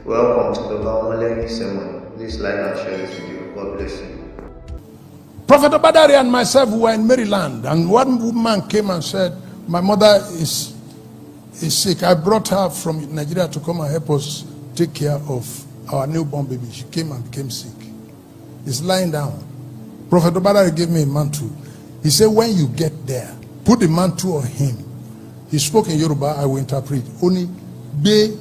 Welcome to the babaomolehinsermons. Please like and share this video. God bless you. Prophet Obadare and myself were in Maryland, and one woman came and said, my mother is sick. I brought her from Nigeria to come and help us take care of our newborn baby. She came and became sick. He's lying down. Prophet Obadare gave me a mantle. He said, when you get there, put the mantle on him. He spoke in Yoruba, I will interpret. Only be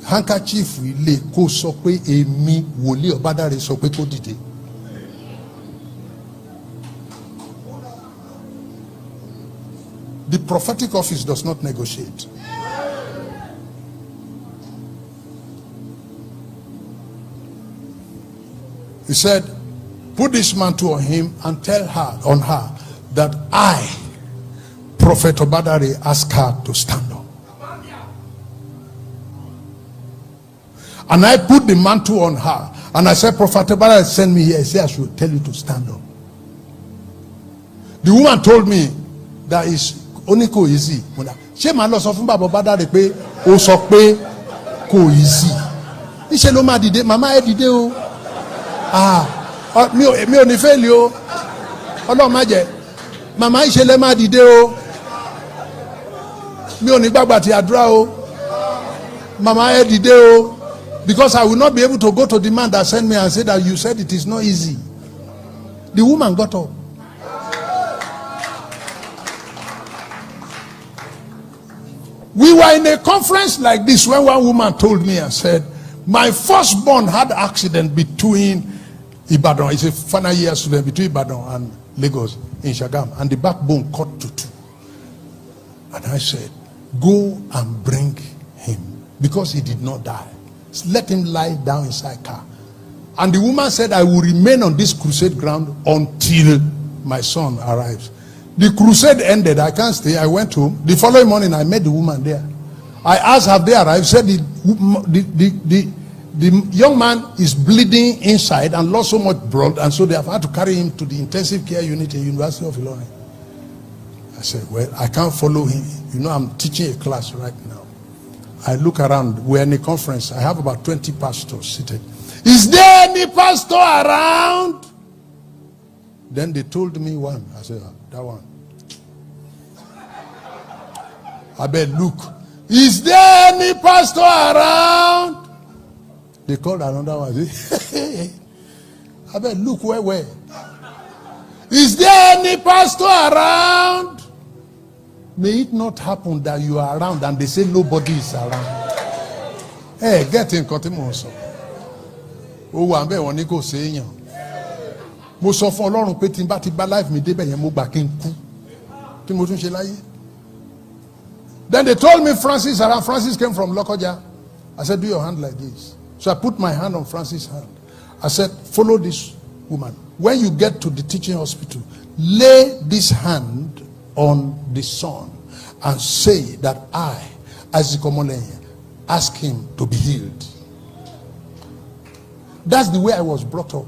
handkerchief le ko sọ pé èmi wòlíì Obadare sọ pé kó dìde. The prophetic office does not negotiate. He said, put this mantle on him and tell her that I, Prophet Obadare, ask her to stand up. And I put the mantle on her, and I said, Prophet Obadare sent me here. He said I should tell you to stand up. The woman told me that is only ko easy. She ma lọ sọ fún Baba Obadare pé ó sọ pé kò easy. Níṣẹ́ ló máa dìde, màmá ẹ dìde o. Mi ò ní fẹ́ẹ̀lì o. Ọlọ́run má jẹ́. Màmá ìṣẹ̀lẹ̀ máa dìde o. Mi ò ní gbàgbà tí àdúrà o. Màmá ẹ dìde o. Because I will not be able to go to the man that sent me and say that you said it is not easy. The woman got up. We were in a conference like this when one woman told me and said, my firstborn had an accident between Ibadan, it's a final year student, between Ibadan and Lagos in Shagam, and the backbone cut to two. And I said, go and bring him, because he did not die. Let him lie down inside car. And the woman said, I will remain on this crusade ground until my son arrives. The crusade ended. I can't stay. I went home. The following morning, I met the woman there. I asked, have they arrived? Said the young man is bleeding inside and lost so much blood, and so they have had to carry him to the intensive care unit in University of Ilorin. I said, well, I can't follow him. You know, I'm teaching a class right now. I look around. We're in a conference. I have about 20 pastors seated. Is there any pastor around? Then they told me one. I said, that one. I bet, look. Is there any pastor around? They called another one. I bet, look, where? Is there any pastor around? May it not happen that you are around and they say nobody is around. Hey, get in Kotimoso. Oh, I'm very one go say mo sọ fún Ọlọ́run pé tí n bá ti bá life mi débẹ̀ yẹn mo gbà kí n kú. Kí mo tún ṣe láyé? Then they told me Francis around. Francis came from Lokoja. I said, do your hand like this. So I put my hand on Francis' hand. I said, follow this woman. When you get to the teaching hospital, lay this hand on the son and say that I, isaacomolehin, ask him to be healed. That's the way I was brought up.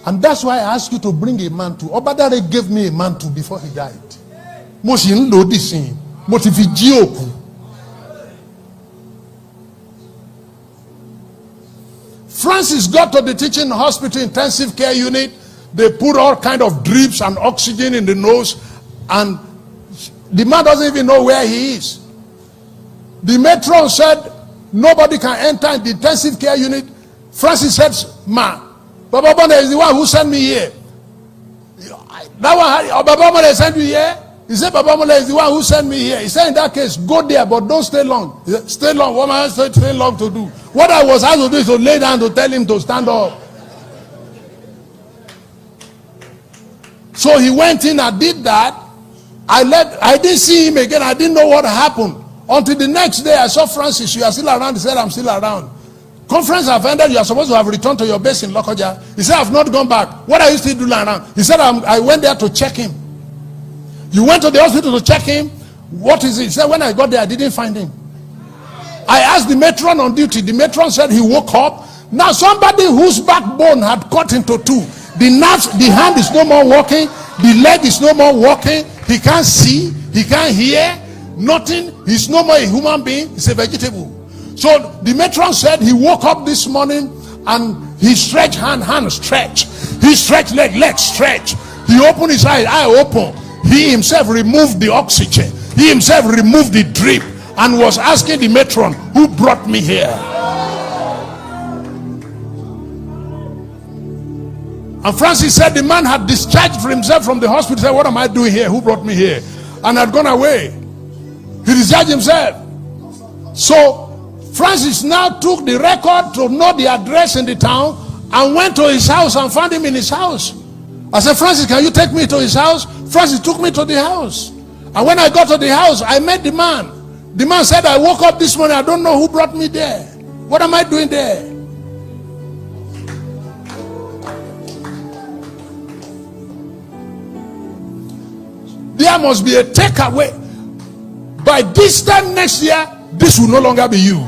And that's why I asked you to bring a mantle. Obadare gave me a mantle before he died. Mo sì ń lò this thing. Mo ti fi jí òkú. Francis got to the teaching hospital intensive care unit. They put all kind of drips and oxygen in the nose, and the man doesn't even know where he is. The matron said nobody can enter in the intensive care unit. Francis said, ma, Babaomolehin is the one who sent me here. That one, Babaomolehin sent me here. He said, Babaomolehin is the one who sent me here. He said, in that case, go there, but don't stay long. He said, stay long. What am I stay long to do? What I was asked to do is to lay down to tell him to stand up. So he went in and did that. I didn't see him again. I didn't know what happened. Until the next day, I saw Francis. You are still around? He said, I'm still around. Conference have ended. You are supposed to have returned to your base in Lokoja. He said, I've not gone back. What are you still doing around? He said, I went there to check him. You went to the hospital to check him? What is it? He said, when I got there, I didn't find him. I asked the matron on duty. The matron said he woke up. Now somebody whose backbone had cut into two. The nerves, the hand is no more working. The leg is no more working. He can't see, he can't hear, nothing. He's no more a human being, he's a vegetable. So the matron said he woke up this morning and he stretched hand stretch. He stretched leg stretch. He opened his eye open. He himself removed the oxygen. He himself removed the drip and was asking the matron, who brought me here? And Francis said the man had discharged himself from the hospital. He said, what am I doing here? Who brought me here? And had gone away. He discharged himself. So Francis now took the record to know the address in the town and went to his house and found him in his house. I said, Francis, can you take me to his house? Francis took me to the house. And when I got to the house, I met the man. The man said, I woke up this morning. I don't know who brought me there. What am I doing there? There must be a takeaway. By this time next year, this will no longer be you.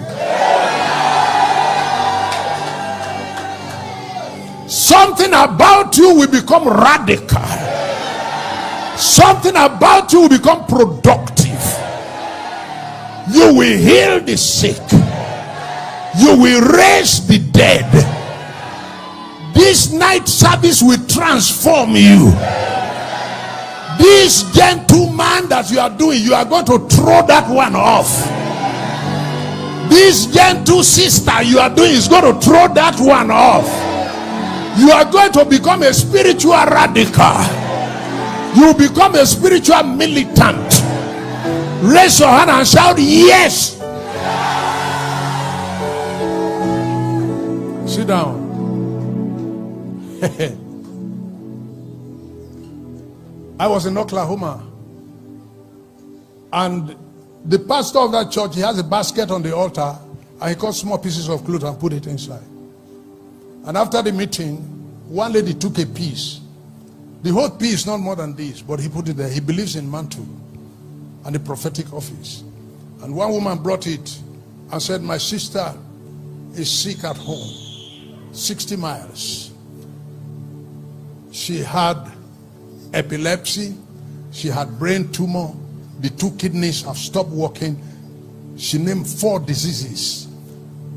Something about you will become radical. Something about you will become productive. You will heal the sick. You will raise the dead. This night service will transform you. This gentleman that you are doing, you are going to throw that one off. This gentle sister you are doing is going to throw that one off. You are going to become a spiritual radical. You become a spiritual militant. Raise your hand and shout, yes. Sit down. I was in Oklahoma, and the pastor of that church, he has a basket on the altar, and he cut small pieces of cloth and put it inside. And after the meeting, one lady took a piece. The whole piece, not more than this, but he put it there. He believes in Mantle and the prophetic office. And one woman brought it and said, my sister is sick at home, 60 miles. She had epilepsy, she had brain tumor, the 2 kidneys have stopped working. She named 4 diseases,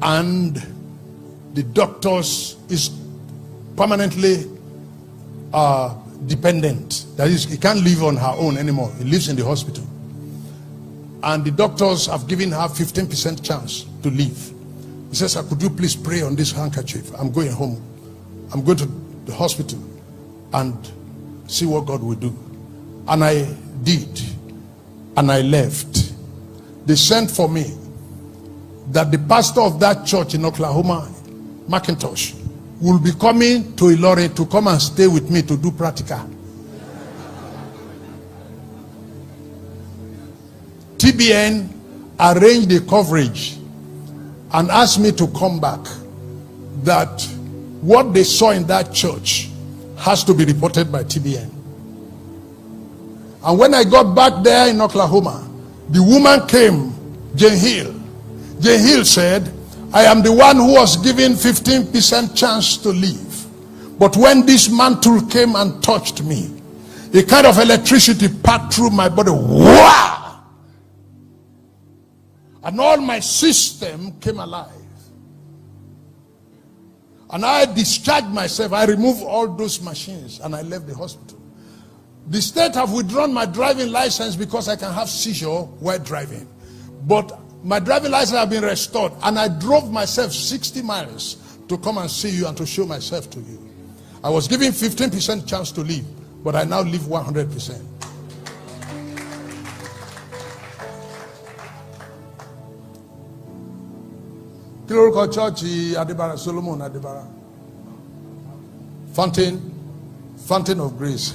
and the doctors is permanently dependent. That is, he can't live on her own anymore. He lives in the hospital, and the doctors have given her 15% chance to live. He says, could you please pray on this handkerchief? I'm going home. I'm going to the hospital and see what God will do. And I did, and I left. They sent for me that the pastor of that church in Oklahoma, McIntosh, will be coming to Ilorin to come and stay with me to do practical. TBN arranged the coverage and asked me to come back, that what they saw in that church has to be reported by TBN. And when I got back there in Oklahoma, the woman came, Jane Hill. Jane Hill said, I am the one who was given 15% chance to live. But when this mantle came and touched me, a kind of electricity passed through my body. Wow! And all my system came alive. And I discharged myself. I removed all those machines and I left the hospital. The state have withdrawn my driving license because I can have seizure while driving. But my driving license has been restored, and I drove myself 60 miles to come and see you and to show myself to you. I was given 15% chance to live, but I now live 100%. Clerical Church, Adibara, Solomon Adibara. Fountain of Grace.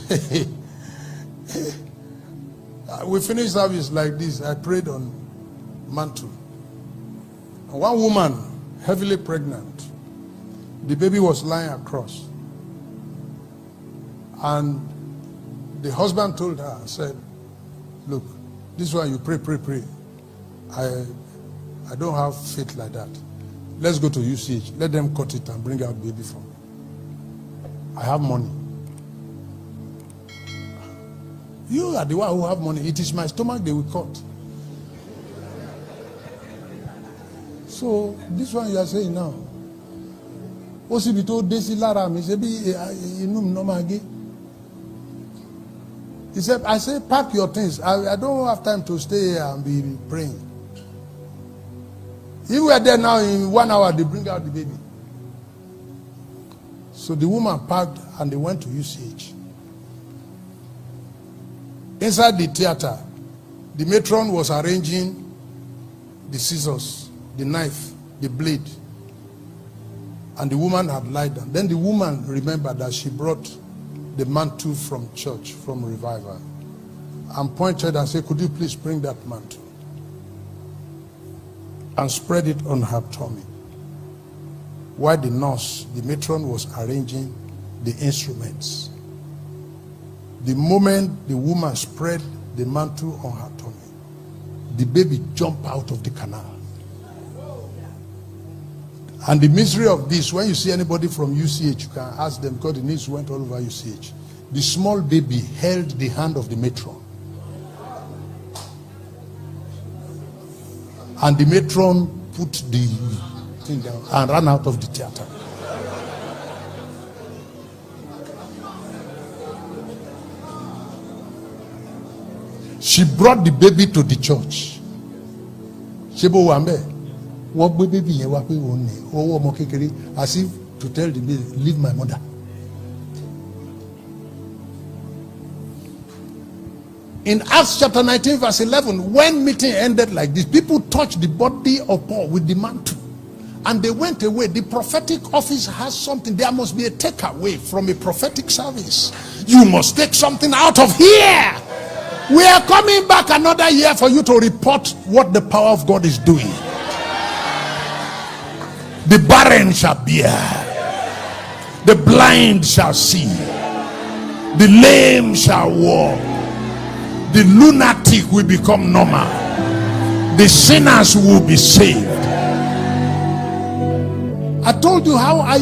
We finished service like this. I prayed on Mantle. And one woman, heavily pregnant, the baby was lying across. And the husband told her, said, look, this one you pray. I don't have faith like that. Let's go to UCH. Let them cut it and bring out baby for me. I have money. You are the one who have money. It is my stomach they will cut. So this one you are saying now. He said, I say, pack your things. I don't have time to stay here and be praying. If we are there now, in 1 hour, they bring out the baby. So the woman packed and they went to UCH. Inside the theater, the matron was arranging the scissors, the knife, the blade. And the woman had lied down. Then the woman remembered that she brought the mantle from church, from revival, and pointed and said, could you please bring that mantle? And spread it on her tummy. While the nurse, the matron, was arranging the instruments. The moment the woman spread the mantle on her tummy, the baby jumped out of the canal. And the mystery of this, when you see anybody from UCH, you can ask them, because the news went all over UCH. The small baby held the hand of the matron. And the matron put the thing down and ran out of the theater. She brought the baby to the church. Shebo Wambe. What baby as if to tell the baby, leave my mother. In Acts chapter 19 verse 11, when meeting ended like this, people touched the body of Paul with the mantle and they went away. The prophetic office has something. There must be a takeaway from a prophetic service. You must take something out of here. We are coming back another year for you to report what the power of God is doing. The barren shall bear, the blind shall see, the lame shall walk, the lunatic will become normal, the sinners will be saved. I told you how I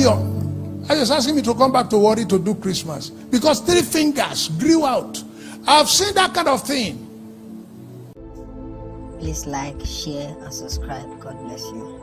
was asking me to come back to Warri to do Christmas because 3 fingers grew out. I've seen that kind of thing. Please like, share, and subscribe. God bless you.